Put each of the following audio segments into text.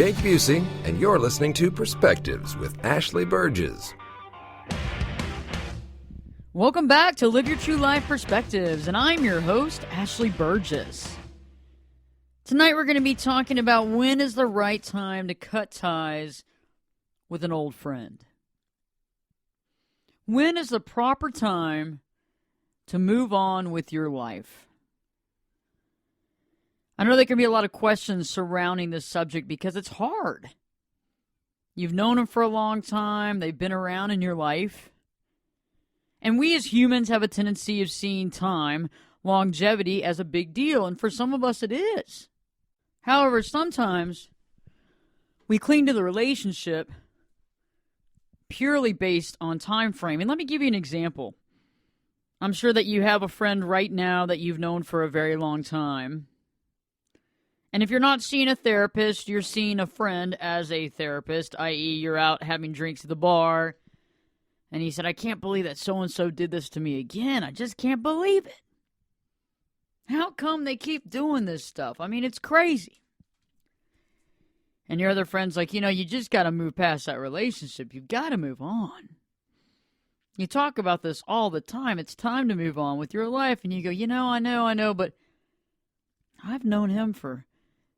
Jake Busey, and you're listening to Perspectives with Ashley Burgess. Welcome back to Live Your True Life Perspectives, and I'm your host, Ashley Burgess. Tonight we're going to be talking about when is the right time to cut ties with an old friend. When is the proper time to move on with your life? I know there can be a lot of questions surrounding this subject because it's hard. You've known them for a long time. They've been around in your life. And we as humans have a tendency of seeing time, longevity, as a big deal. And for some of us it is. However, sometimes we cling to the relationship purely based on time frame. And let me give you an example. I'm sure that you have a friend right now that you've known for a very long time. And if you're not seeing a therapist, you're seeing a friend as a therapist, i.e. you're out having drinks at the bar, and he said, I can't believe that so-and-so did this to me again. I just can't believe it. How come they keep doing this stuff? I mean, it's crazy. And your other friend's like, you just got to move past that relationship. You've got to move on. You talk about this all the time. It's time to move on with your life. And you go, I know, but I've known him for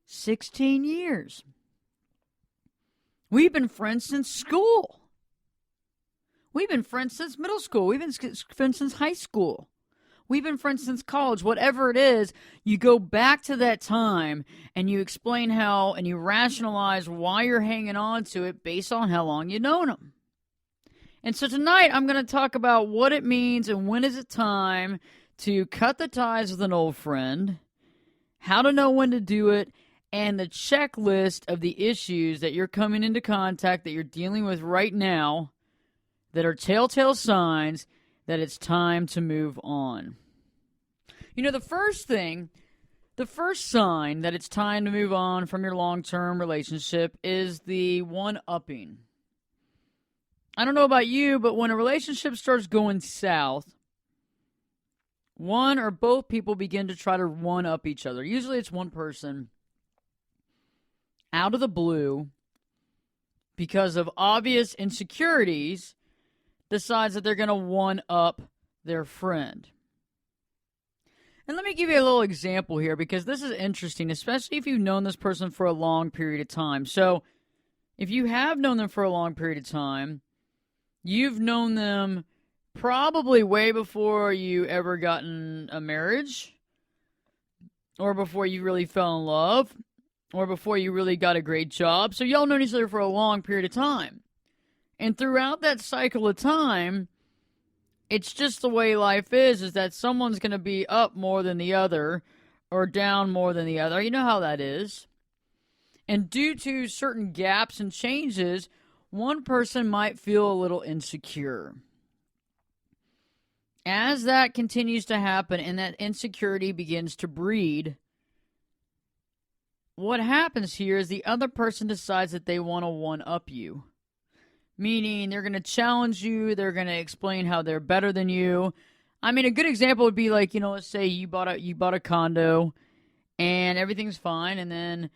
16 years. We've been friends since school. We've been friends since middle school. We've been friends since high school. We've been friends since college. Whatever it is, you go back to that time and you explain how and you rationalize why you're hanging on to it based on how long you've known them. And so tonight I'm going to talk about what it means and when is it time to cut the ties with an old friend, how to know when to do it, and the checklist of the issues that you're coming into contact that you're dealing with right now that are telltale signs that it's time to move on. The first sign that it's time to move on from your long-term relationship is the one-upping. I don't know about you, but when a relationship starts going south, one or both people begin to try to one-up each other. Usually it's one person out of the blue because of obvious insecurities decides that they're going to one-up their friend. And let me give you a little example here because this is interesting, especially if you've known this person for a long period of time. So if you have known them for a long period of time, you've known them probably way before you ever gotten a marriage, or before you really fell in love, or before you really got a great job. So y'all known each other for a long period of time. And throughout that cycle of time, it's just the way life is that someone's going to be up more than the other or down more than the other. You know how that is. And due to certain gaps and changes, one person might feel a little insecure. As that continues to happen and that insecurity begins to breed, what happens here is the other person decides that they want to one-up you. Meaning they're going to challenge you, they're going to explain how they're better than you. I mean, a good example would be like, let's say you bought a condo and everything's fine, and then,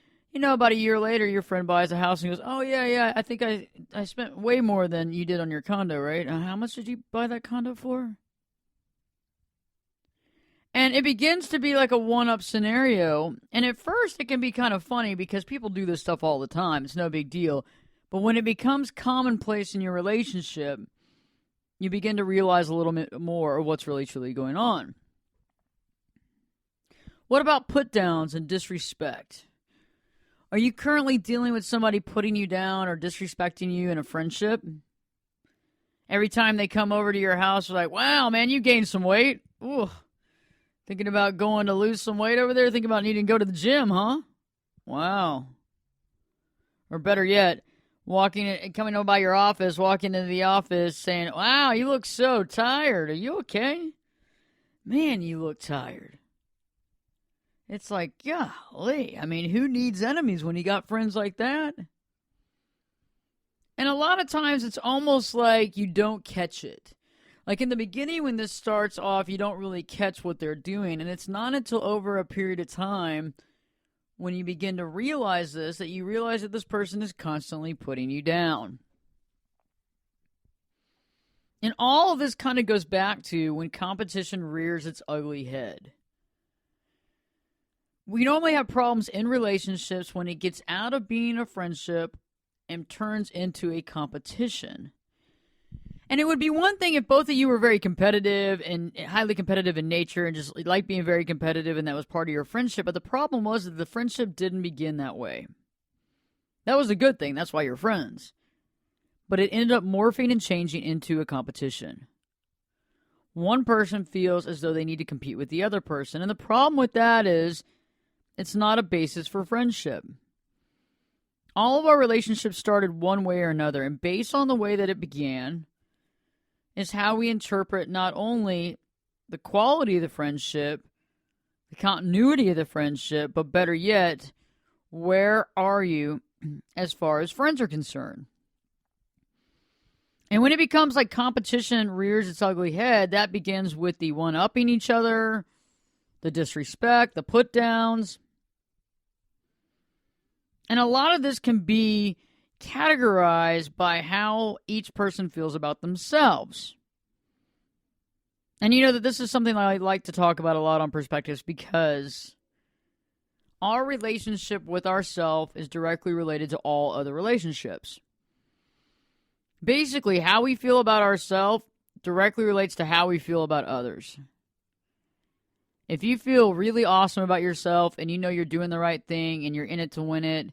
about a year later, your friend buys a house and goes, oh, yeah, I think I spent way more than you did on your condo, right? How much did you buy that condo for? And it begins to be like a one-up scenario. And at first, it can be kind of funny because people do this stuff all the time. It's no big deal. But when it becomes commonplace in your relationship, you begin to realize a little bit more of what's really truly going on. What about put-downs and disrespect? Are you currently dealing with somebody putting you down or disrespecting you in a friendship? Every time they come over to your house, they're like, wow, man, you gained some weight. Ooh. Thinking about going to lose some weight over there? Thinking about needing to go to the gym, huh? Wow. Or better yet, coming over by your office, walking into the office saying, wow, you look so tired. Are you okay? Man, you look tired. It's like, golly, I mean, who needs enemies when you got friends like that? And a lot of times it's almost like you don't catch it. Like in the beginning when this starts off, you don't really catch what they're doing. And it's not until over a period of time when you begin to realize this, that you realize that this person is constantly putting you down. And all of this kind of goes back to when competition rears its ugly head. We normally have problems in relationships when it gets out of being a friendship and turns into a competition. And it would be one thing if both of you were very competitive and highly competitive in nature and just like being very competitive and that was part of your friendship. But the problem was that the friendship didn't begin that way. That was a good thing. That's why you're friends. But it ended up morphing and changing into a competition. One person feels as though they need to compete with the other person. And the problem with that is it's not a basis for friendship. All of our relationships started one way or another. And based on the way that it began is how we interpret not only the quality of the friendship, the continuity of the friendship, but better yet, where are you as far as friends are concerned? And when it becomes like competition rears its ugly head, that begins with the one-upping each other, the disrespect, the put-downs. And a lot of this can be categorized by how each person feels about themselves. And you know that this is something I like to talk about a lot on Perspectives because our relationship with ourselves is directly related to all other relationships. Basically, how we feel about ourselves directly relates to how we feel about others. If you feel really awesome about yourself and you know you're doing the right thing and you're in it to win it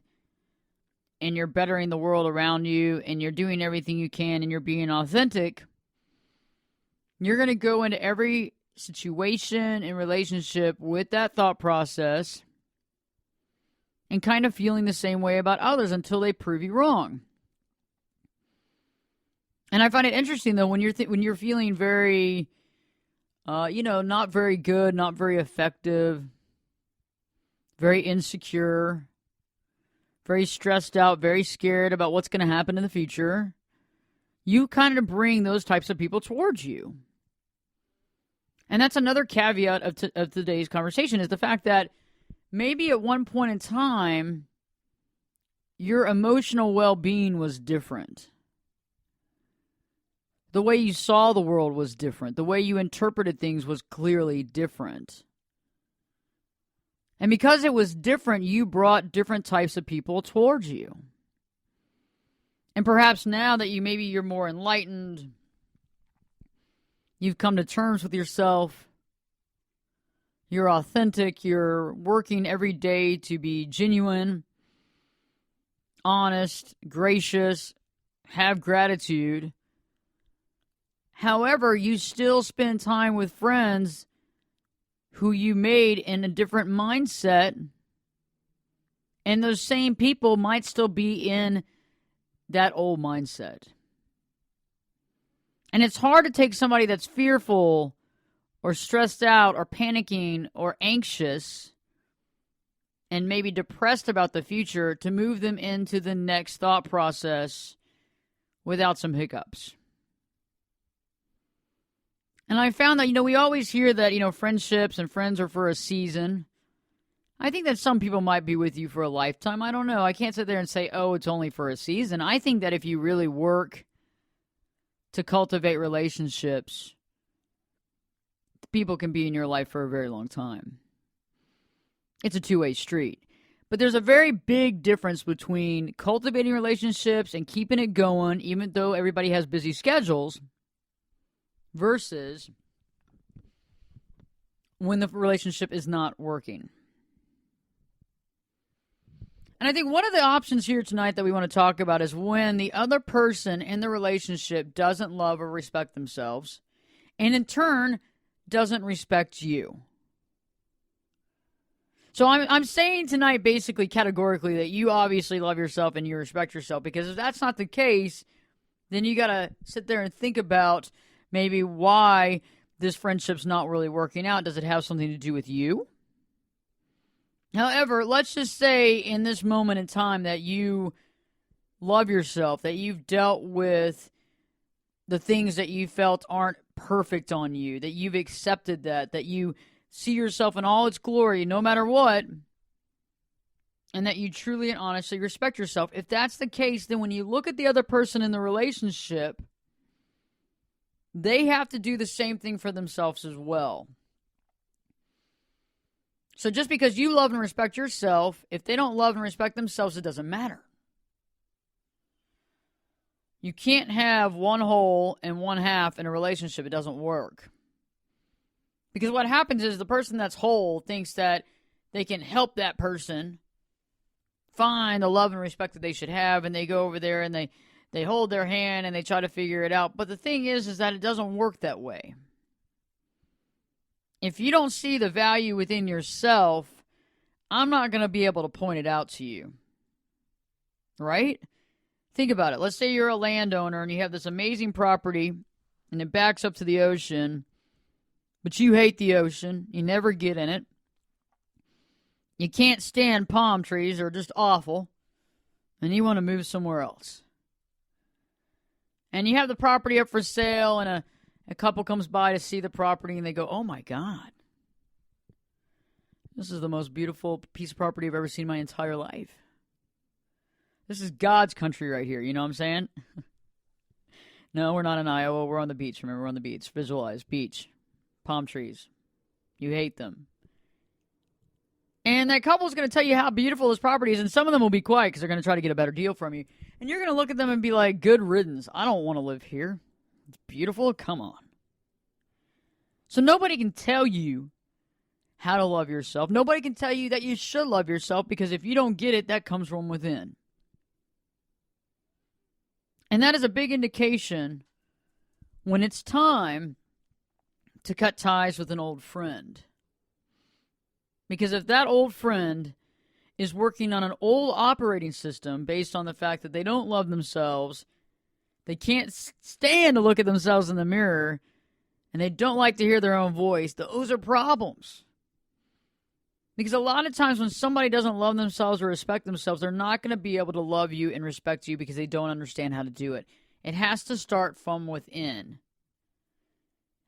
and you're bettering the world around you and you're doing everything you can and you're being authentic, you're going to go into every situation and relationship with that thought process and kind of feeling the same way about others until they prove you wrong. And I find it interesting, though, when you're feeling very, not very good, not very effective, very insecure, very stressed out, very scared about what's going to happen in the future, you kind of bring those types of people towards you. And that's another caveat of today's conversation is the fact that maybe at one point in time, your emotional well-being was different. The way you saw the world was different. The way you interpreted things was clearly different. And because it was different, you brought different types of people towards you. And perhaps now that you're more enlightened, you've come to terms with yourself, you're authentic, you're working every day to be genuine, honest, gracious, have gratitude. However, you still spend time with friends who you made in a different mindset, and those same people might still be in that old mindset. And it's hard to take somebody that's fearful or stressed out or panicking or anxious and maybe depressed about the future to move them into the next thought process without some hiccups. And I found that, we always hear that, friendships and friends are for a season. I think that some people might be with you for a lifetime. I don't know. I can't sit there and say, oh, it's only for a season. I think that if you really work to cultivate relationships, people can be in your life for a very long time. It's a two-way street. But there's a very big difference between cultivating relationships and keeping it going, even though everybody has busy schedules, versus when the relationship is not working. And I think one of the options here tonight that we want to talk about is when the other person in the relationship doesn't love or respect themselves, and in turn doesn't respect you. So I'm saying tonight basically categorically that you obviously love yourself and you respect yourself, because if that's not the case, then you got to sit there and think about maybe why this friendship's not really working out. Does it have something to do with you? However, let's just say in this moment in time that you love yourself, that you've dealt with the things that you felt aren't perfect on you, that you've accepted that you see yourself in all its glory no matter what, and that you truly and honestly respect yourself. If that's the case, then when you look at the other person in the relationship, they have to do the same thing for themselves as well. So just because you love and respect yourself, if they don't love and respect themselves, it doesn't matter. You can't have one whole and one half in a relationship. It doesn't work. Because what happens is the person that's whole thinks that they can help that person find the love and respect that they should have, and they go over there and they hold their hand and they try to figure it out. But the thing is that it doesn't work that way. If you don't see the value within yourself, I'm not going to be able to point it out to you. Right? Think about it. Let's say you're a landowner and you have this amazing property and it backs up to the ocean, but you hate the ocean. You never get in it. You can't stand palm trees. They're just awful. And you want to move somewhere else. And you have the property up for sale, and a couple comes by to see the property, and they go, oh, my God. This is the most beautiful piece of property I've ever seen in my entire life. This is God's country right here. You know what I'm saying? No, we're not in Iowa. We're on the beach. Remember, we're on the beach. Visualize. Beach. Palm trees. You hate them. And that couple's going to tell you how beautiful this property is, and some of them will be quiet because they're going to try to get a better deal from you. And you're going to look at them and be like, good riddance. I don't want to live here. It's beautiful. Come on. So nobody can tell you how to love yourself. Nobody can tell you that you should love yourself, because if you don't get it, that comes from within. And that is a big indication when it's time to cut ties with an old friend. Because if that old friend is working on an old operating system based on the fact that they don't love themselves, they can't stand to look at themselves in the mirror, and they don't like to hear their own voice, those are problems. Because a lot of times when somebody doesn't love themselves or respect themselves, they're not going to be able to love you and respect you because they don't understand how to do it. It has to start from within.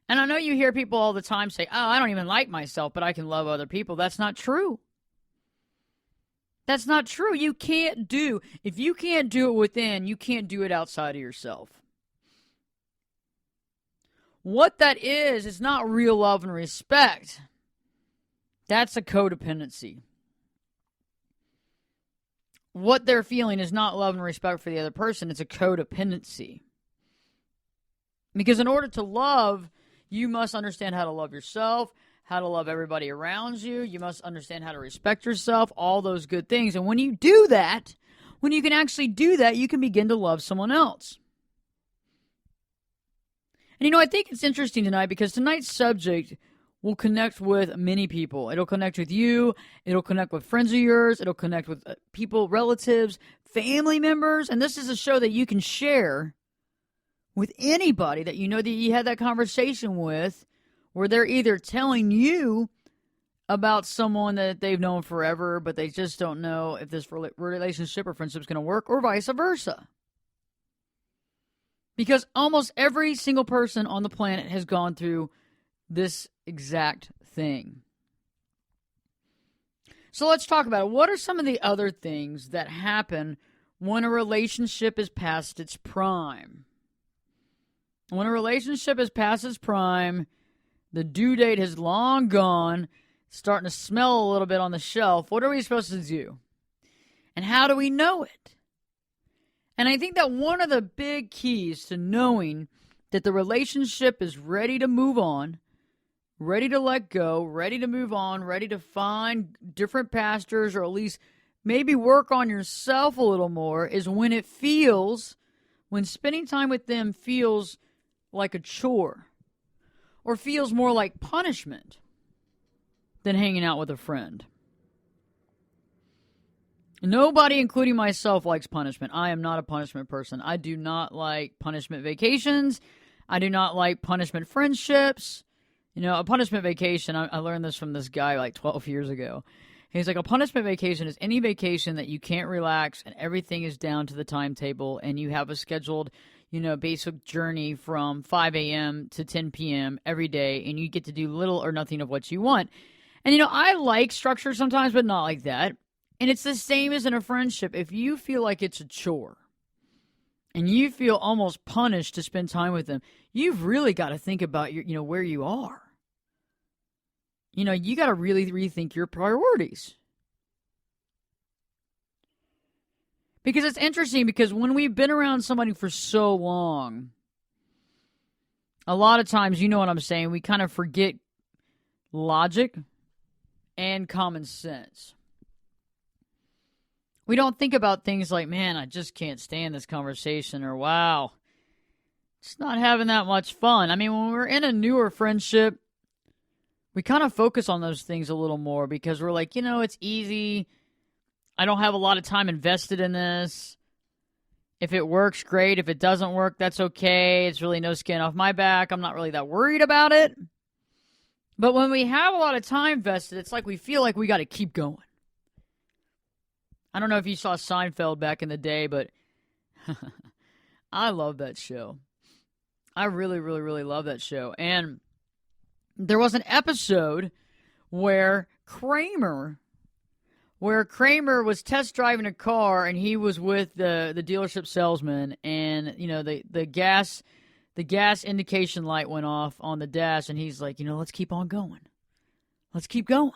And I know you hear people all the time say, oh, I don't even like myself, but I can love other people. That's not true. That's not true. You can't do, if you can't do it within, you can't do it outside of yourself. What that is not real love and respect. That's a codependency. What they're feeling is not love and respect for the other person. It's a codependency. Because in order to love, you must understand how to love yourself, how to love everybody around you. You must understand how to respect yourself, all those good things. And when you do that, when you can actually do that, you can begin to love someone else. And I think it's interesting tonight because tonight's subject will connect with many people. It'll connect with you. It'll connect with friends of yours. It'll connect with people, relatives, family members. And this is a show that you can share with anybody that you know that you had that conversation with, where they're either telling you about someone that they've known forever, but they just don't know if this relationship or friendship is going to work, or vice versa. Because almost every single person on the planet has gone through this exact thing. So let's talk about it. What are some of the other things that happen when a relationship is past its prime? When a relationship is past its prime, the due date has long gone, starting to smell a little bit on the shelf, what are we supposed to do? And how do we know it? And I think that one of the big keys to knowing that the relationship is ready to move on, ready to let go, ready to move on, ready to find different pastures, or at least maybe work on yourself a little more, is when it feels, when spending time with them feels like a chore, or feels more like punishment than hanging out with a friend. Nobody, including myself, likes punishment. I am not a punishment person. I do not like punishment vacations. I do not like punishment friendships. A punishment vacation, I learned this from this guy like 12 years ago. He's like, a punishment vacation is any vacation that you can't relax and everything is down to the timetable and you have a scheduled, basic journey from 5 a.m. to 10 p.m. every day, and you get to do little or nothing of what you want. And, I like structure sometimes, but not like that. And it's the same as in a friendship. If you feel like it's a chore and you feel almost punished to spend time with them, you've really got to think about where you are. You got to really rethink your priorities. Because it's interesting, because when we've been around somebody for so long, a lot of times, you know what I'm saying, we kind of forget logic and common sense. We don't think about things like, man, I just can't stand this conversation, or wow, it's not having that much fun. I mean, when we're in a newer friendship, we kind of focus on those things a little more because we're like, it's easy. I don't have a lot of time invested in this. If it works, great. If it doesn't work, that's okay. It's really no skin off my back. I'm not really that worried about it. But when we have a lot of time vested, it's like we feel like we got to keep going. I don't know if you saw Seinfeld back in the day, but I love that show. I really, really, really love that show. And there was an episode where Kramer was test driving a car, and he was with the dealership salesman, and the gas indication light went off on the dash, and he's like, let's keep on going. Let's keep going.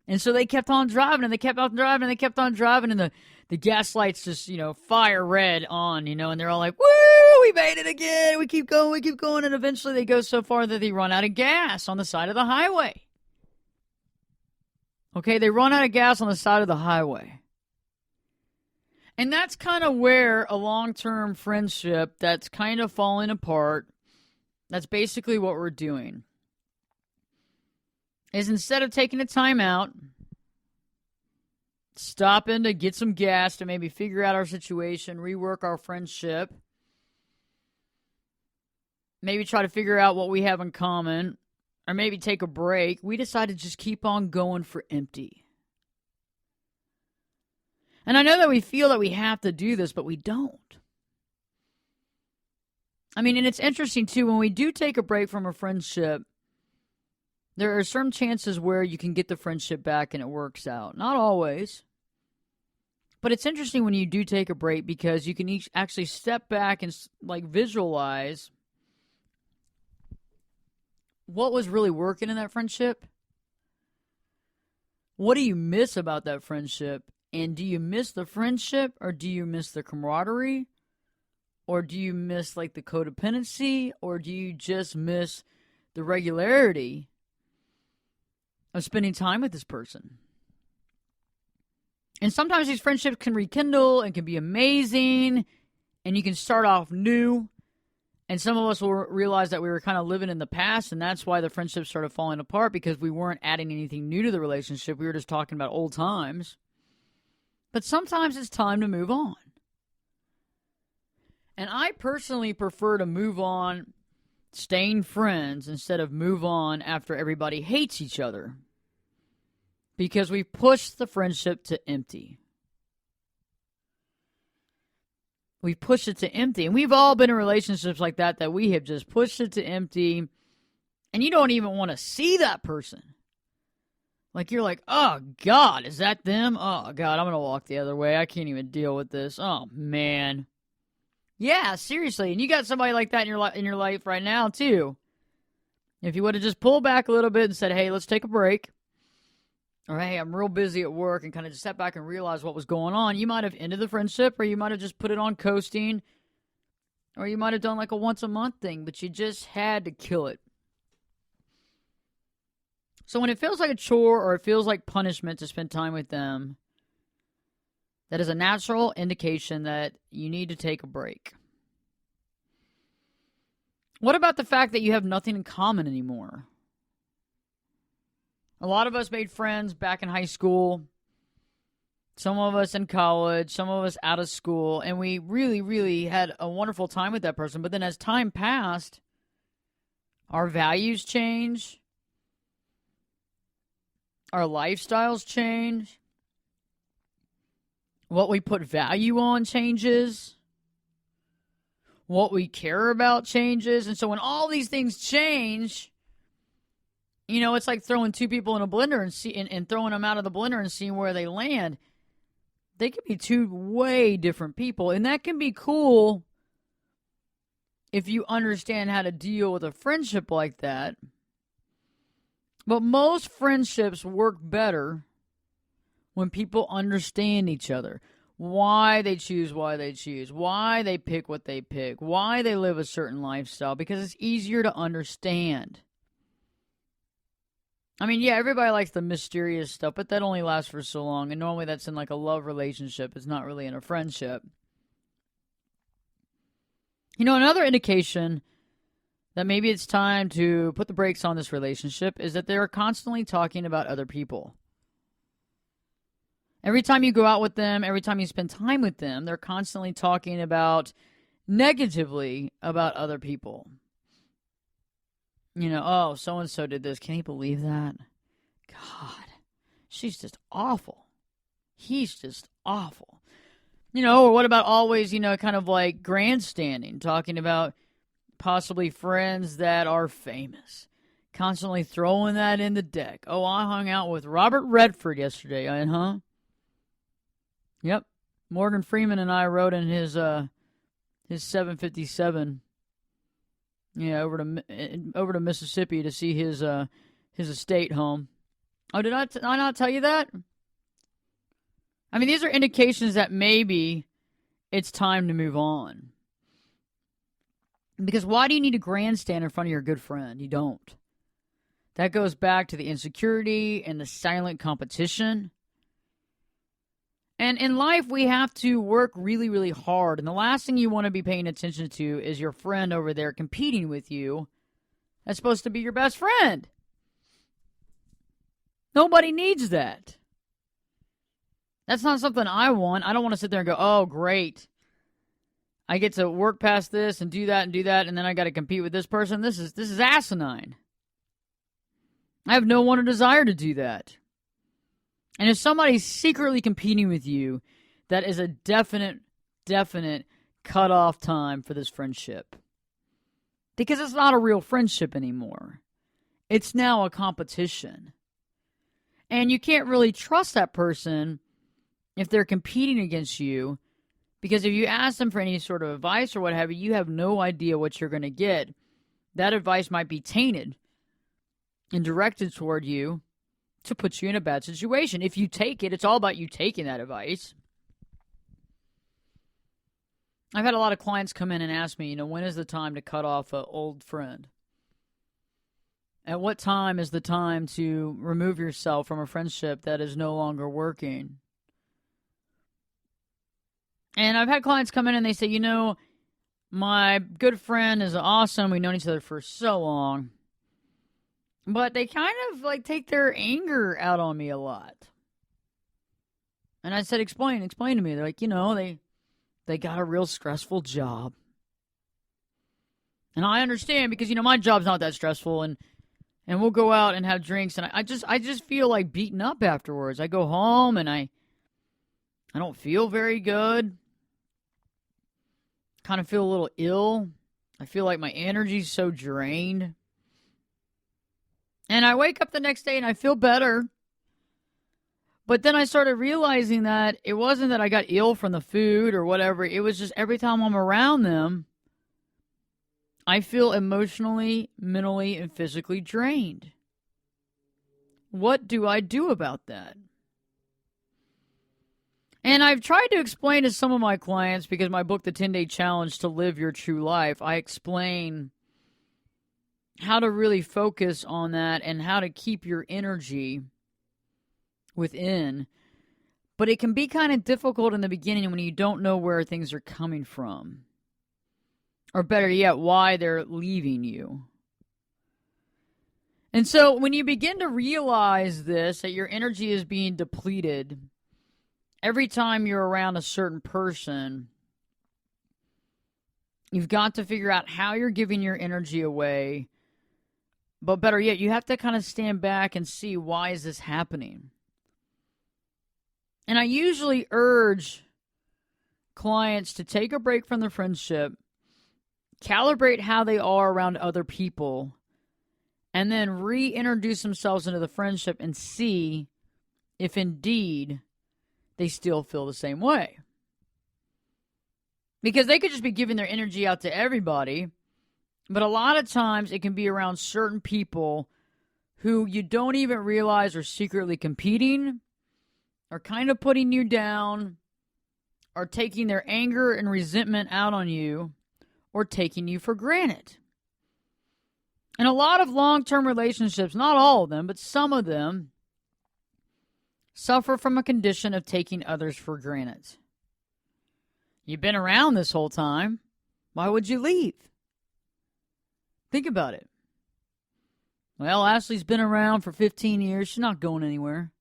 And so they kept on driving, and they kept on driving, and they kept on driving, and the gas lights just, fire red on, and they're all like, woo, we made it again. We keep going, and eventually they go so far that they run out of gas on the side of the highway. Okay, they run out of gas on the side of the highway. And that's kind of where a long-term friendship that's kind of falling apart, that's basically what we're doing, is instead of taking a time out, stopping to get some gas to maybe figure out our situation, rework our friendship, maybe try to figure out what we have in common, or maybe take a break, we decide to just keep on going for empty. And I know that we feel that we have to do this, but we don't. I mean, and it's interesting, too, when we do take a break from a friendship, there are some chances where you can get the friendship back and it works out. Not always. But it's interesting when you do take a break, because you can actually step back and visualize what was really working in that friendship. What do you miss about that friendship? And do you miss the friendship, or do you miss the camaraderie? Or do you miss the codependency? Or do you just miss the regularity of spending time with this person? And sometimes these friendships can rekindle and can be amazing, and you can start off new. And some of us will realize that we were kind of living in the past, and that's why the friendship started falling apart, because we weren't adding anything new to the relationship. We were just talking about old times. But sometimes it's time to move on. And I personally prefer to move on staying friends instead of move on after everybody hates each other, because we've pushed the friendship to empty. We've pushed it to empty. And we've all been in relationships like that we have just pushed it to empty. And you don't even want to see that person. You're like, oh, God, is that them? Oh, God, I'm going to walk the other way. I can't even deal with this. Oh, man. Yeah, seriously. And you got somebody like that in your life right now, too. If you would have just pulled back a little bit and said, hey, let's take a break. Or, hey, I'm real busy at work, and kind of just step back and realize what was going on, you might have ended the friendship, or you might have just put it on coasting, or you might have done a once-a-month thing, but you just had to kill it. So when it feels like a chore, or it feels like punishment to spend time with them, that is a natural indication that you need to take a break. What about the fact that you have nothing in common anymore? A lot of us made friends back in high school, some of us in college, some of us out of school, and we really, really had a wonderful time with that person. But then as time passed, our values change, our lifestyles change, what we put value on changes, what we care about changes. And so when all these things change, it's like throwing two people in a blender and throwing them out of the blender and seeing where they land. They could be two way different people, and that can be cool if you understand how to deal with a friendship like that. But most friendships work better when people understand each other. Why they choose, why they pick what they pick, why they live a certain lifestyle, because it's easier to understand. I mean, yeah, everybody likes the mysterious stuff, but that only lasts for so long, and normally that's in like a love relationship. It's not really in a friendship. You know, another indication that maybe it's time to put the brakes on this relationship is that they're constantly talking about other people. Every time you go out with them, every time you spend time with them, they're constantly talking about negatively about other people. You know, oh, so-and-so did this. Can you believe that? God, she's just awful. He's just awful. You know, or what about always, you know, kind of like grandstanding, talking about possibly friends that are famous, constantly throwing that in the deck. Oh, I hung out with Robert Redford yesterday, huh? Yep. Morgan Freeman and I rode in his 757, over to Mississippi to see his estate home. Oh, did I not tell you that? I mean, these are indications that maybe it's time to move on. Because why do you need a grandstand in front of your good friend? You don't. That goes back to the insecurity and the silent competition. And in life, we have to work really, really hard. And the last thing you want to be paying attention to is your friend over there competing with you. That's supposed to be your best friend. Nobody needs that. That's not something I want. I don't want to sit there and go, oh, great. I get to work past this and do that, and then I got to compete with this person. This is asinine. I have no want or desire to do that. And if somebody's secretly competing with you, that is a definite cutoff time for this friendship. Because it's not a real friendship anymore. It's now a competition. And you can't really trust that person if they're competing against you, because if you ask them for any sort of advice or what have you, you have no idea what you're going to get. That advice might be tainted and directed toward you to put you in a bad situation. If you take it, it's all about you taking that advice. I've had a lot of clients come in and ask me, when is the time to cut off an old friend? At what time is the time to remove yourself from a friendship that is no longer working? And I've had clients come in and they say, my good friend is awesome. We've known each other for so long. But they kind of take their anger out on me a lot. And I said, explain to me. They're like, they got a real stressful job. And I understand because, my job's not that stressful and we'll go out and have drinks and I just feel like beaten up afterwards. I go home and I don't feel very good. Kind of feel a little ill. I feel like my energy's so drained. And I wake up the next day and I feel better. But then I started realizing that it wasn't that I got ill from the food or whatever. It was just every time I'm around them, I feel emotionally, mentally, and physically drained. What do I do about that? And I've tried to explain to some of my clients, because my book, The 10-Day Challenge to Live Your True Life, I explain how to really focus on that and how to keep your energy within. But it can be kind of difficult in the beginning when you don't know where things are coming from. Or better yet, why they're leaving you. And so when you begin to realize this, that your energy is being depleted every time you're around a certain person, you've got to figure out how you're giving your energy away. But better yet, you have to kind of stand back and see, why is this happening? And I usually urge clients to take a break from the friendship, calibrate how they are around other people, and then reintroduce themselves into the friendship and see if indeed they still feel the same way. Because they could just be giving their energy out to everybody, but a lot of times it can be around certain people who you don't even realize are secretly competing, are kind of putting you down, are taking their anger and resentment out on you, or taking you for granted. And a lot of long-term relationships, not all of them, but some of them, suffer from a condition of taking others for granted. You've been around this whole time. Why would you leave? Think about it. Well, Ashley's been around for 15 years. She's not going anywhere.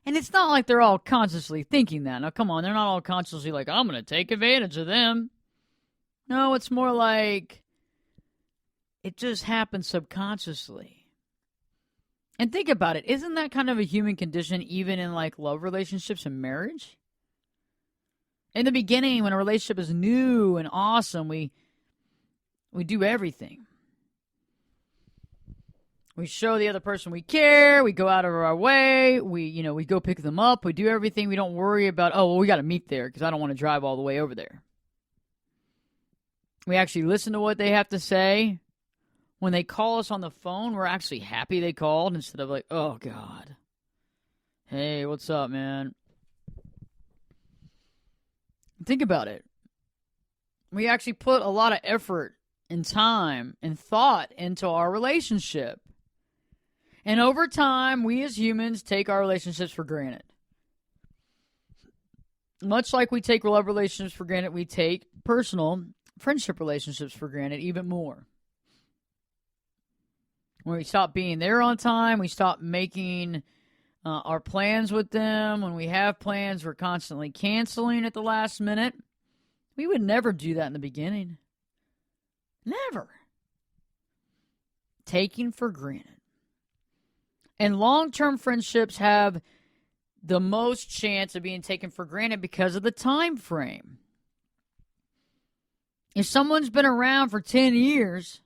And it's not like they're all consciously thinking that. Now, come on, they're not all consciously like, I'm going to take advantage of them. No, it's more like it just happens subconsciously. And think about it. Isn't that kind of a human condition even in like love relationships and marriage? In the beginning, when a relationship is new and awesome, we do everything. We show the other person we care. We go out of our way. We go pick them up. We do everything. We don't worry about, oh, well, we got to meet there because I don't want to drive all the way over there. We actually listen to what they have to say. When they call us on the phone, we're actually happy they called instead of like, oh, God. Hey, what's up, man? Think about it. We actually put a lot of effort and time and thought into our relationship. And over time, we as humans take our relationships for granted. Much like we take love relationships for granted, we take personal friendship relationships for granted even more. When we stop being there on time, we stop making our plans with them. When we have plans, we're constantly canceling at the last minute. We would never do that in the beginning. Never. Taking for granted. And long-term friendships have the most chance of being taken for granted because of the time frame. If someone's been around for 10 years,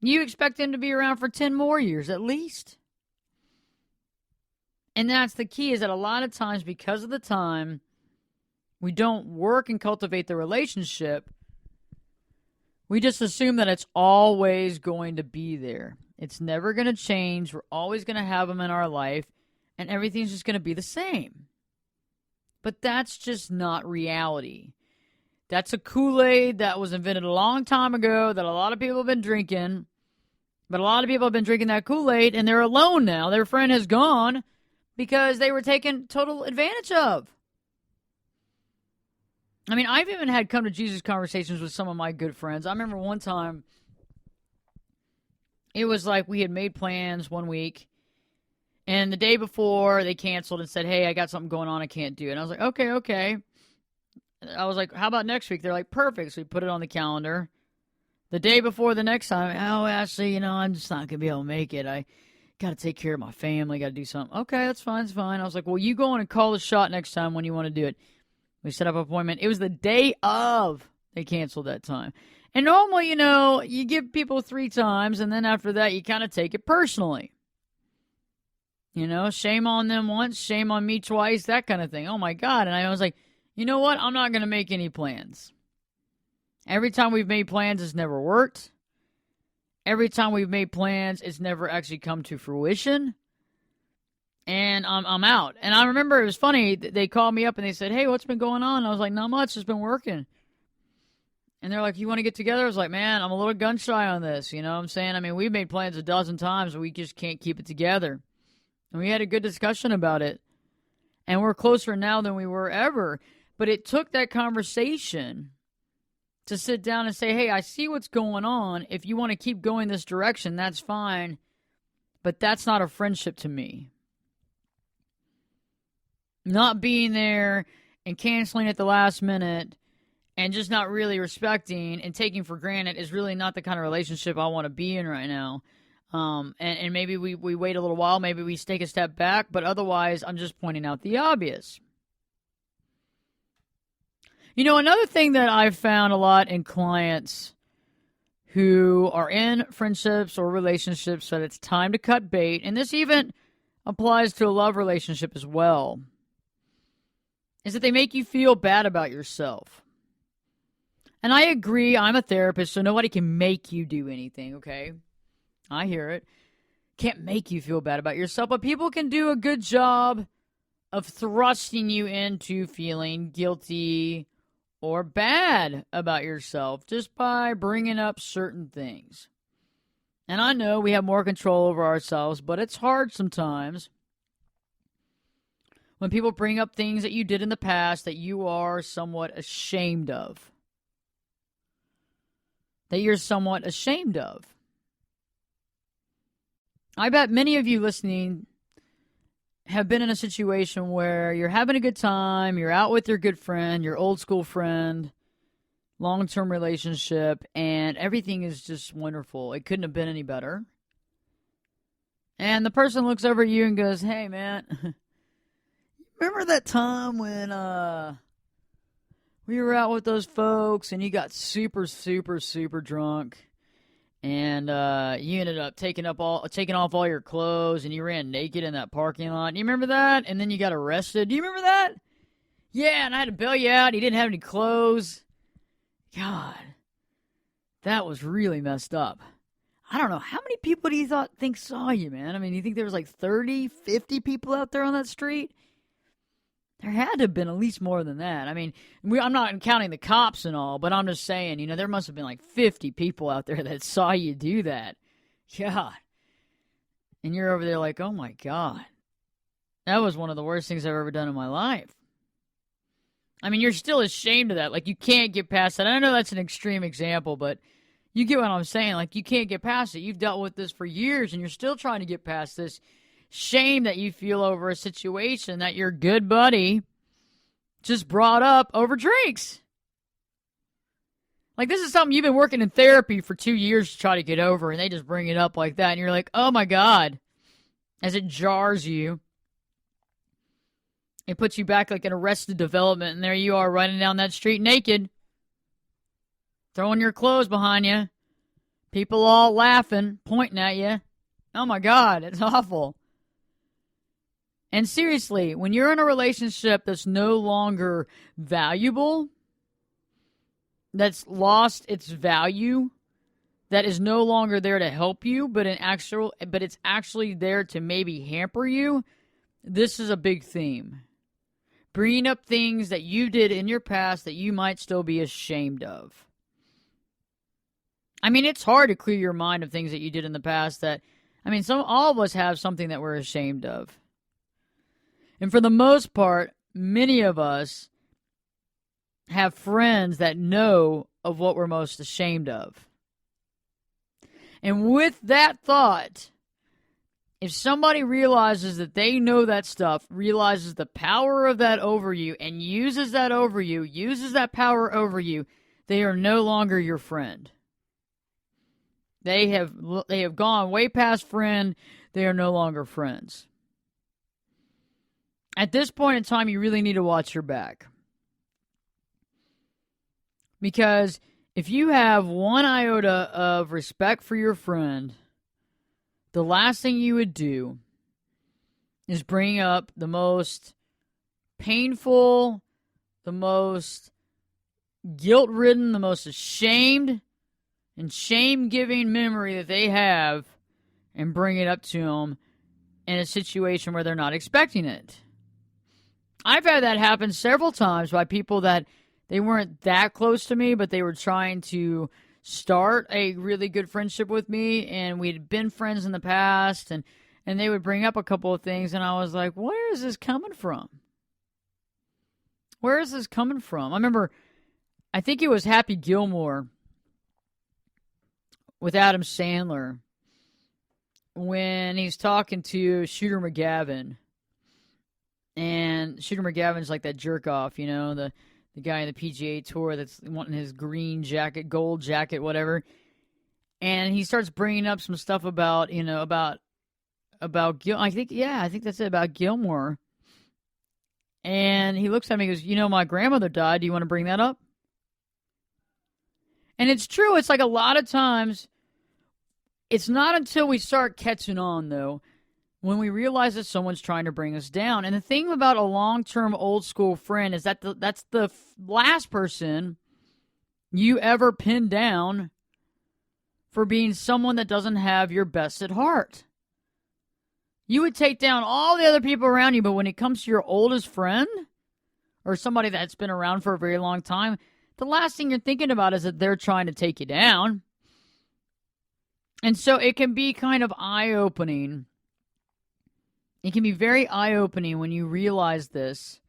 you expect them to be around for 10 more years at least. And that's the key, is that a lot of times because of the time, we don't work and cultivate the relationship. We just assume that it's always going to be there. It's never going to change. We're always going to have them in our life, and everything's just going to be the same. But that's just not reality. That's a Kool-Aid that was invented a long time ago that a lot of people have been drinking. But a lot of people have been drinking that Kool-Aid, and they're alone now. Their friend has gone because they were taken total advantage of. I mean, I've even had come to Jesus conversations with some of my good friends. I remember one time, it was like we had made plans one week, and the day before they canceled and said, hey, I got something going on, I can't do it. And I was like, okay. I was like, how about next week? They're like, perfect. So we put it on the calendar. The day before the next time, oh, Ashley, I'm just not going to be able to make it. I got to take care of my family, got to do something. Okay, that's fine. I was like, well, you go on and call the shot next time when you want to do it. We set up an appointment. It was the day of they canceled that time. And normally, you give people 3 times, and then after that, you kind of take it personally. Shame on them once, shame on me twice, that kind of thing. Oh, my God. And I was like, you know what? I'm not going to make any plans. Every time we've made plans, it's never worked. Every time we've made plans, it's never actually come to fruition. And I'm out. And I remember it was funny. They called me up and they said, hey, what's been going on? And I was like, not much. It's been working. And they're like, you want to get together? I was like, man, I'm a little gun shy on this. You know what I'm saying? I mean, we've made plans a dozen times, but we just can't keep it together. And we had a good discussion about it. And we're closer now than we were ever. But it took that conversation to sit down and say, hey, I see what's going on. If you want to keep going this direction, that's fine. But that's not a friendship to me. Not being there and canceling at the last minute and just not really respecting and taking for granted is really not the kind of relationship I want to be in right now. And maybe we wait a little while, maybe we take a step back, but otherwise I'm just pointing out the obvious. Another thing that I've found a lot in clients who are in friendships or relationships that it's time to cut bait, and this even applies to a love relationship as well. is that they make you feel bad about yourself. And I agree, I'm a therapist, so nobody can make you do anything, okay? I hear it. Can't make you feel bad about yourself, but people can do a good job of thrusting you into feeling guilty or bad about yourself just by bringing up certain things. And I know we have more control over ourselves, but it's hard sometimes when people bring up things that you did in the past that you are somewhat ashamed of. That you're somewhat ashamed of. I bet many of you listening have been in a situation where you're having a good time, you're out with your good friend, your old school friend, long-term relationship, and everything is just wonderful. It couldn't have been any better. And the person looks over at you and goes, "Hey, man, remember that time when we were out with those folks and you got super, super, super drunk and you ended up taking off all your clothes and you ran naked in that parking lot. Do you remember that? And then you got arrested. Do you remember that? Yeah, and I had to bail you out. You didn't have any clothes. God, that was really messed up. I don't know. How many people do you think saw you, man? I mean, you think there was like 30, 50 people out there on that street? There had to have been at least more than that. I mean, I'm not counting the cops and all, but I'm just saying, there must have been like 50 people out there that saw you do that. God. And you're over there like, oh my God. That was one of the worst things I've ever done in my life. I mean, you're still ashamed of that. Like, you can't get past that. I know that's an extreme example, but you get what I'm saying. Like, you can't get past it. You've dealt with this for years, and you're still trying to get past this shame that you feel over a situation that your good buddy just brought up over drinks. Like, this is something you've been working in therapy for 2 years to try to get over, and they just bring it up like that, and you're like, oh my God, as it jars you. It puts you back like in Arrested Development, and there you are running down that street naked, throwing your clothes behind you, people all laughing, pointing at you. Oh my God, it's awful. And seriously, when you're in a relationship that's no longer valuable, that's lost its value, that is no longer there to help you, but it's actually there to maybe hamper you, this is a big theme. Bringing up things that you did in your past that you might still be ashamed of. I mean, it's hard to clear your mind of things that you did in the past all of us have something that we're ashamed of. And for the most part, many of us have friends that know of what we're most ashamed of. And with that thought, if somebody realizes that they know that stuff, realizes the power of that over you, and uses that over you, uses that power over you, they are no longer your friend. They have gone way past friend. They are no longer friends. At this point in time, you really need to watch your back. Because if you have one iota of respect for your friend, the last thing you would do is bring up the most painful, the most guilt-ridden, the most ashamed and shame-giving memory that they have and bring it up to them in a situation where they're not expecting it. I've had that happen several times by people that they weren't that close to me, but they were trying to start a really good friendship with me, and we'd been friends in the past, and they would bring up a couple of things, and I was like, where is this coming from? Where is this coming from? I remember, I think it was Happy Gilmore with Adam Sandler when he's talking to Shooter McGavin. And Shooter McGavin's like that jerk-off, the guy in the PGA Tour that's wanting his green jacket, gold jacket, whatever. And he starts bringing up some stuff about I think that's it, about Gilmore. And he looks at me and goes, my grandmother died. Do you want to bring that up? And it's true. It's like a lot of times, it's not until we start catching on, though, when we realize that someone's trying to bring us down. And the thing about a long-term old school friend is that that's the last person you ever pin down for being someone that doesn't have your best at heart. You would take down all the other people around you, but when it comes to your oldest friend or somebody that's been around for a very long time, the last thing you're thinking about is that they're trying to take you down. And so it can be kind of eye-opening. It can be very eye-opening when you realize this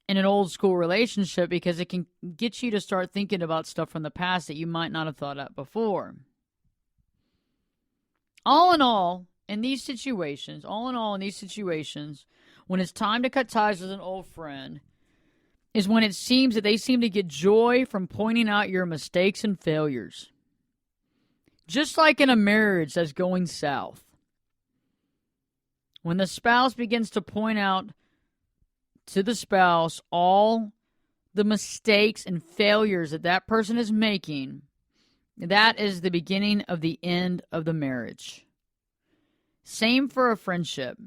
in an old school relationship, because it can get you to start thinking about stuff from the past that you might not have thought of before. All in all, in these situations, when it's time to cut ties with an old friend, is when it seems that they seem to get joy from pointing out your mistakes and failures. Just like in a marriage that's going south. When the spouse begins to point out to the spouse all the mistakes and failures that that person is making, that is the beginning of the end of the marriage. Same for a friendship.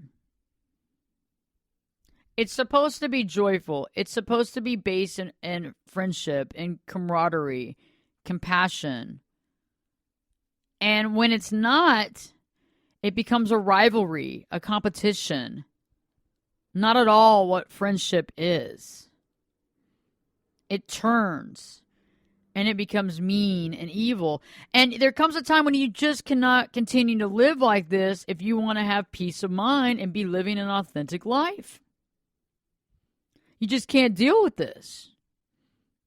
It's supposed to be joyful. It's supposed to be based in friendship and camaraderie, compassion. And when it's not, it becomes a rivalry, a competition. Not at all what friendship is. It turns and it becomes mean and evil. And there comes a time when you just cannot continue to live like this if you want to have peace of mind and be living an authentic life. You just can't deal with this.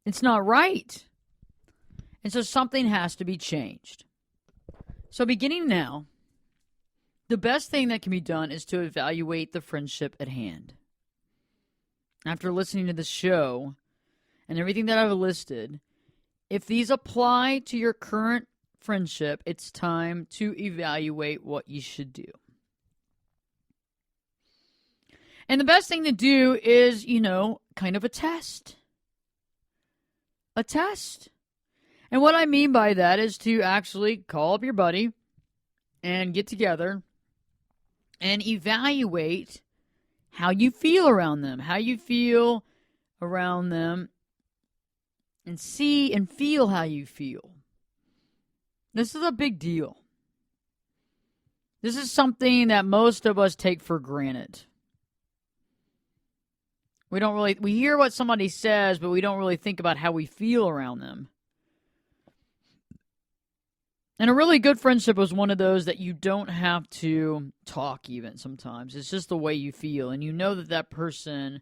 It's not right. And so something has to be changed. So beginning now, the best thing that can be done is to evaluate the friendship at hand. After listening to the show and everything that I've listed, if these apply to your current friendship, it's time to evaluate what you should do. And the best thing to do is, kind of a test. A test. And what I mean by that is to actually call up your buddy and get together and evaluate how you feel around them, and see and feel how you feel. This is a big deal. This is something that most of us take for granted. We hear what somebody says, but we don't really think about how we feel around them. And a really good friendship was one of those that you don't have to talk even sometimes. It's just the way you feel. And you know that that person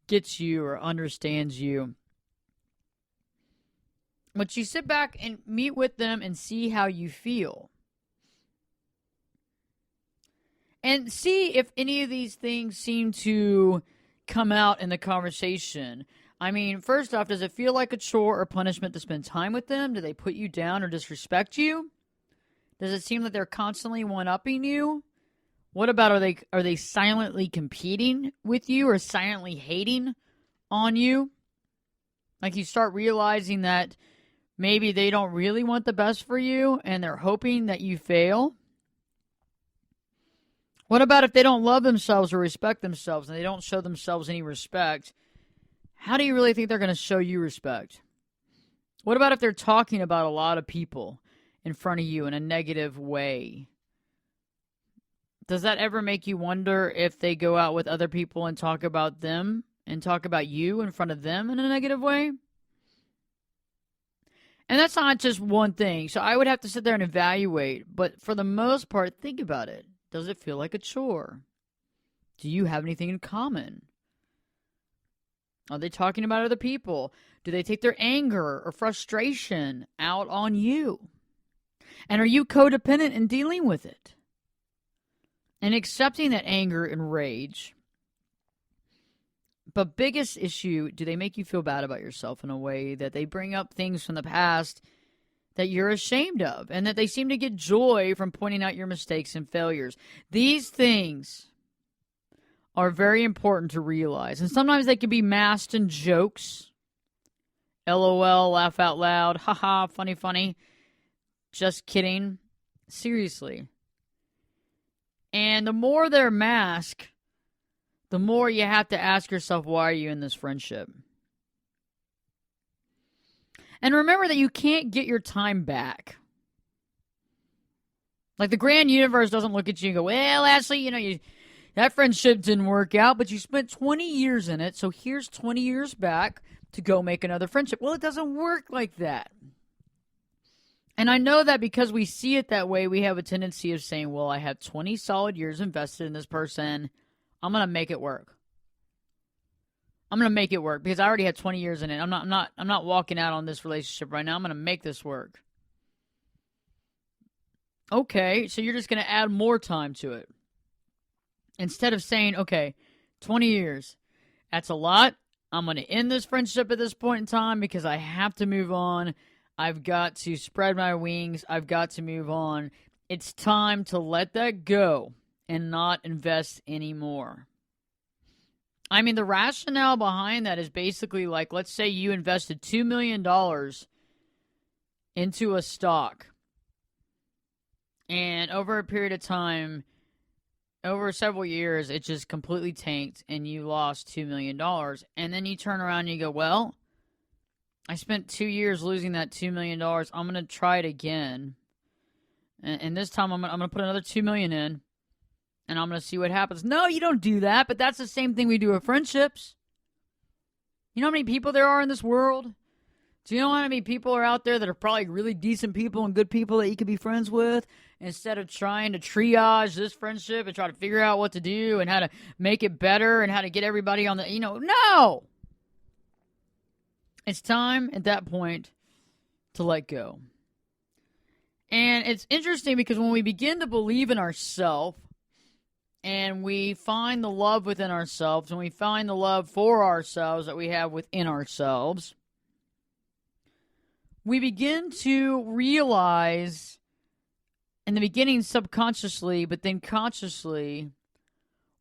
gets you or understands you. But you sit back and meet with them and see how you feel. And see if any of these things seem to come out in the conversation. I mean, first off, does it feel like a chore or punishment to spend time with them? Do they put you down or disrespect you? Does it seem like they're constantly one-upping you? What about, are they silently competing with you or silently hating on you? Like you start realizing that maybe they don't really want the best for you and they're hoping that you fail? What about if they don't love themselves or respect themselves and they don't show themselves any respect? How do you really think they're going to show you respect? What about if they're talking about a lot of people in front of you in a negative way? Does that ever make you wonder if they go out with other people and talk about them and talk about you in front of them in a negative way? And that's not just one thing. So I would have to sit there and evaluate. But for the most part, think about it. Does it feel like a chore? Do you have anything in common? Are they talking about other people? Do they take their anger or frustration out on you? And are you codependent in dealing with it? And accepting that anger and rage. But biggest issue, do they make you feel bad about yourself in a way that they bring up things from the past that you're ashamed of and that they seem to get joy from pointing out your mistakes and failures? These things are very important to realize. And sometimes they can be masked in jokes. LOL, laugh out loud, haha, funny. Just kidding. Seriously. And the more they're masked, the more you have to ask yourself, why are you in this friendship? And remember that you can't get your time back. Like the grand universe doesn't look at you and go, well, Ashley, that friendship didn't work out, but you spent 20 years in it, so here's 20 years back to go make another friendship. Well, it doesn't work like that. And I know that because we see it that way, we have a tendency of saying, well, I have 20 solid years invested in this person. I'm going to make it work. I'm going to make it work because I already had 20 years in it. I'm not walking out on this relationship right now. I'm going to make this work. Okay, so you're just going to add more time to it. Instead of saying, okay, 20 years, that's a lot. I'm going to end this friendship at this point in time because I have to move on. I've got to spread my wings. I've got to move on. It's time to let that go and not invest anymore. I mean, the rationale behind that is basically like, let's say you invested $2 million into a stock. And over a period of time, over several years, it just completely tanked and you lost $2 million. And then you turn around and you go, well, I spent 2 years losing that $2 million. I'm going to try it again. And this time I'm going to put another $2 million in. And I'm going to see what happens. No, you don't do that. But that's the same thing we do with friendships. You know how many people there are in this world? Do you know how many people are out there that are probably really decent people and good people that you could be friends with? Instead of trying to triage this friendship and try to figure out what to do and how to make it better and how to get everybody on the, no! It's time at that point to let go. And it's interesting because when we begin to believe in ourselves and we find the love within ourselves and we find the love for ourselves that we have within ourselves, we begin to realize, in the beginning subconsciously, but then consciously,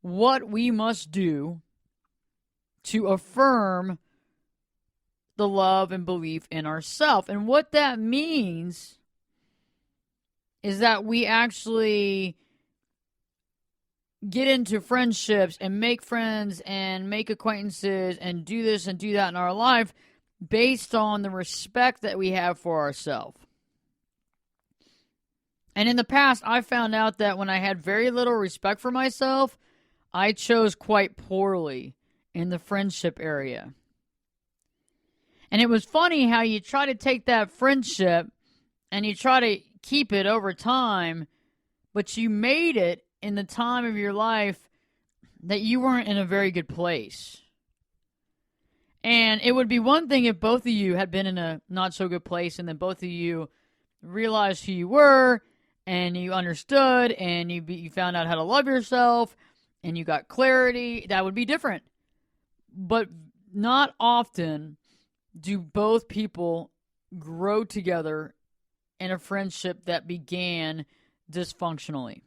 what we must do to affirm the love and belief in ourselves. And what that means is that we actually get into friendships and make friends and make acquaintances and do this and do that in our life based on the respect that we have for ourselves. And in the past, I found out that when I had very little respect for myself, I chose quite poorly in the friendship area. And it was funny how you try to take that friendship and you try to keep it over time, but you made it in the time of your life that you weren't in a very good place. And it would be one thing if both of you had been in a not so good place and then both of you realized who you were and you understood and you found out how to love yourself and you got clarity. That would be different. But not often do both people grow together in a friendship that began dysfunctionally.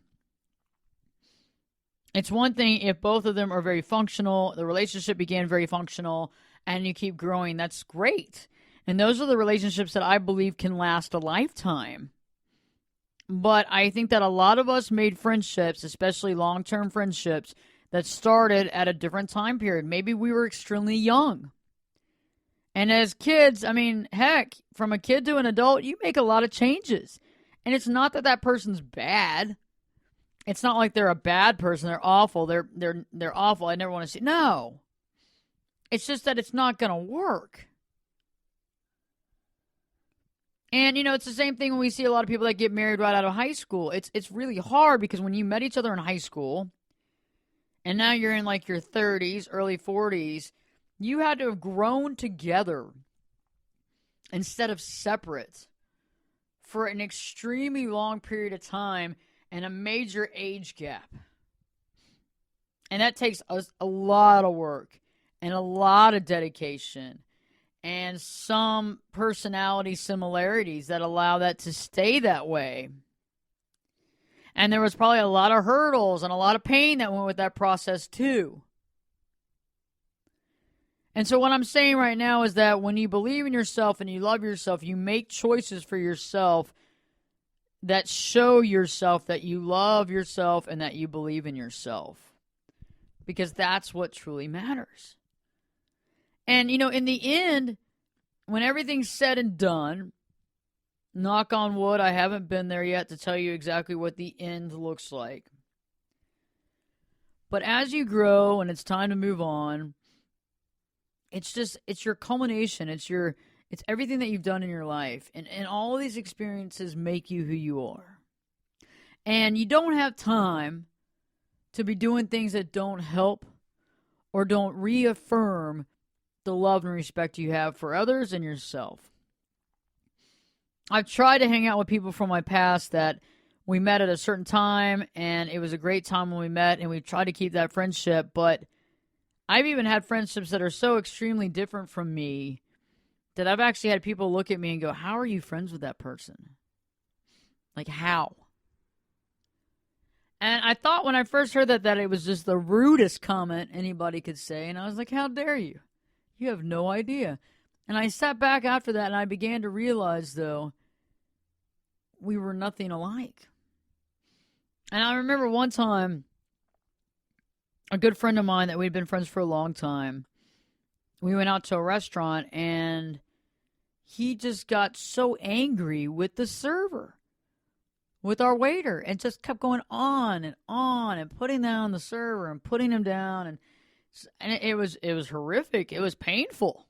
It's one thing if both of them are very functional, the relationship began very functional, and you keep growing. That's great. And those are the relationships that I believe can last a lifetime. But I think that a lot of us made friendships, especially long-term friendships, that started at a different time period. Maybe we were extremely young. And as kids, I mean, heck, from a kid to an adult, you make a lot of changes. And it's not that that person's bad. It's not like they're a bad person. They're awful. They're awful. I never want to see. No. It's just that it's not going to work. And, it's the same thing when we see a lot of people that get married right out of high school. It's really hard because when you met each other in high school, and now you're in like your 30s, early 40s, you had to have grown together instead of separate for an extremely long period of time and a major age gap. And that takes us a lot of work and a lot of dedication and some personality similarities that allow that to stay that way. And there was probably a lot of hurdles and a lot of pain that went with that process too. And so what I'm saying right now is that when you believe in yourself and you love yourself, you make choices for yourself that show yourself that you love yourself and that you believe in yourself. Because that's what truly matters. And, in the end, when everything's said and done, knock on wood, I haven't been there yet to tell you exactly what the end looks like. But as you grow and it's time to move on, it's your culmination. It's everything that you've done in your life. And all of these experiences make you who you are. And you don't have time to be doing things that don't help or don't reaffirm the love and respect you have for others and yourself. I've tried to hang out with people from my past that we met at a certain time, and it was a great time when we met, and we tried to keep that friendship, but I've even had friendships that are so extremely different from me that I've actually had people look at me and go, how are you friends with that person? Like, how? And I thought when I first heard that it was just the rudest comment anybody could say, and I was like, how dare you? You have no idea. And I sat back after that, and I began to realize, though, we were nothing alike. And I remember one time, a good friend of mine that we'd been friends for a long time, we went out to a restaurant, and he just got so angry with the server, with our waiter, and just kept going on and putting down the server and putting him down. And it was horrific. It was painful.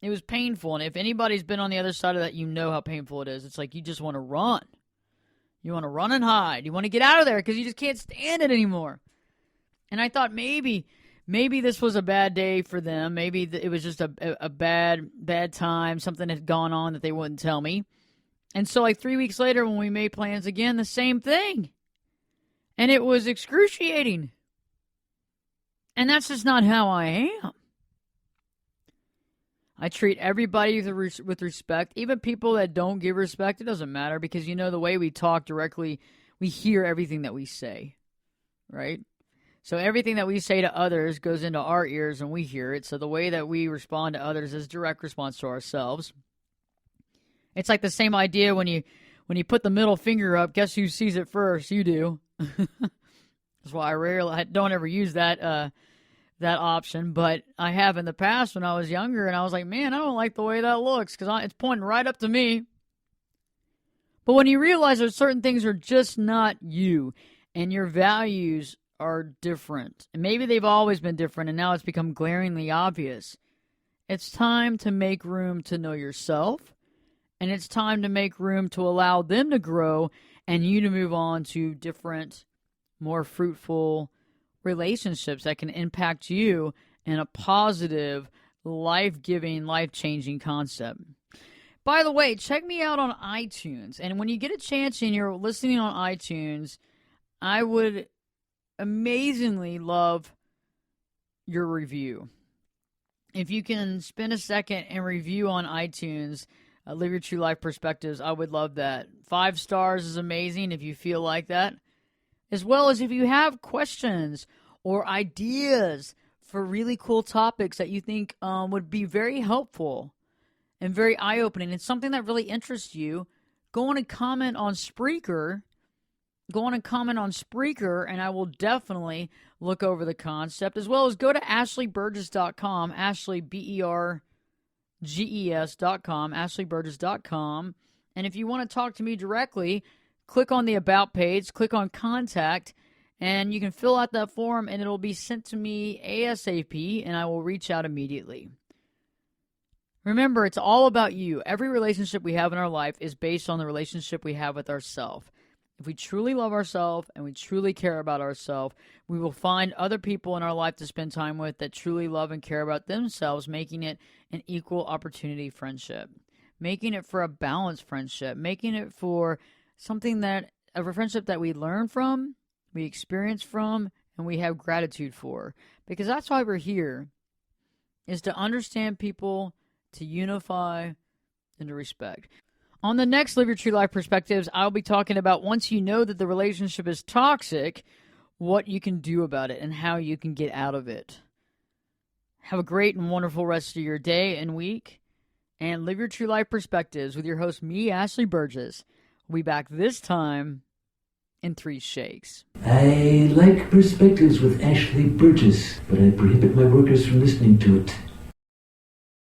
It was painful. And if anybody's been on the other side of that, you know how painful it is. It's like you just want to run. You want to run and hide. You want to get out of there because you just can't stand it anymore. And I thought maybe this was a bad day for them. Maybe it was just a bad time. Something had gone on that they wouldn't tell me. And so like 3 weeks later when we made plans again, the same thing. And it was excruciating. And that's just not how I am. I treat everybody with respect, even people that don't give respect. It doesn't matter because, the way we talk directly, we hear everything that we say, right? So everything that we say to others goes into our ears and we hear it. So the way that we respond to others is direct response to ourselves. It's like the same idea when you put the middle finger up, guess who sees it first? You do. That's why I don't ever use that option, but I have in the past when I was younger, and I was like, man, I don't like the way that looks because it's pointing right up to me. But when you realize that certain things are just not you, and your values are different, and maybe they've always been different, and now it's become glaringly obvious, it's time to make room to know yourself, and it's time to make room to allow them to grow and you to move on to different, more fruitful relationships that can impact you in a positive, life-giving, life-changing concept. By the way, check me out on iTunes. And when you get a chance and you're listening on iTunes, I would amazingly love your review. If you can spend a second and review on iTunes, Live Your True Life Perspectives, I would love that. 5 stars is amazing if you feel like that. As well as if you have questions or ideas for really cool topics that you think would be very helpful and very eye-opening, and something that really interests you, go on and comment on Spreaker. And I will definitely look over the concept, as well as go to ashleyburgess.com, Ashley, BERGES.com, ashleyburgess.com. And if you want to talk to me directly, click on the About page, click on Contact, and you can fill out that form, and it'll be sent to me ASAP, and I will reach out immediately. Remember, it's all about you. Every relationship we have in our life is based on the relationship we have with ourselves. If we truly love ourselves and we truly care about ourselves, we will find other people in our life to spend time with that truly love and care about themselves, making it an equal opportunity friendship, making it for a balanced friendship, making it for something that a friendship that we learn from, we experience from, and we have gratitude for. Because that's why we're here, is to understand people, to unify, and to respect. On the next Live Your True Life Perspectives, I'll be talking about once you know that the relationship is toxic, what you can do about it and how you can get out of it. Have a great and wonderful rest of your day and week. And Live Your True Life Perspectives with your host, me, Ashley Burgess. We'll be back this time in 3 shakes. I like Perspectives with Ashley Burgess, but I prohibit my workers from listening to it.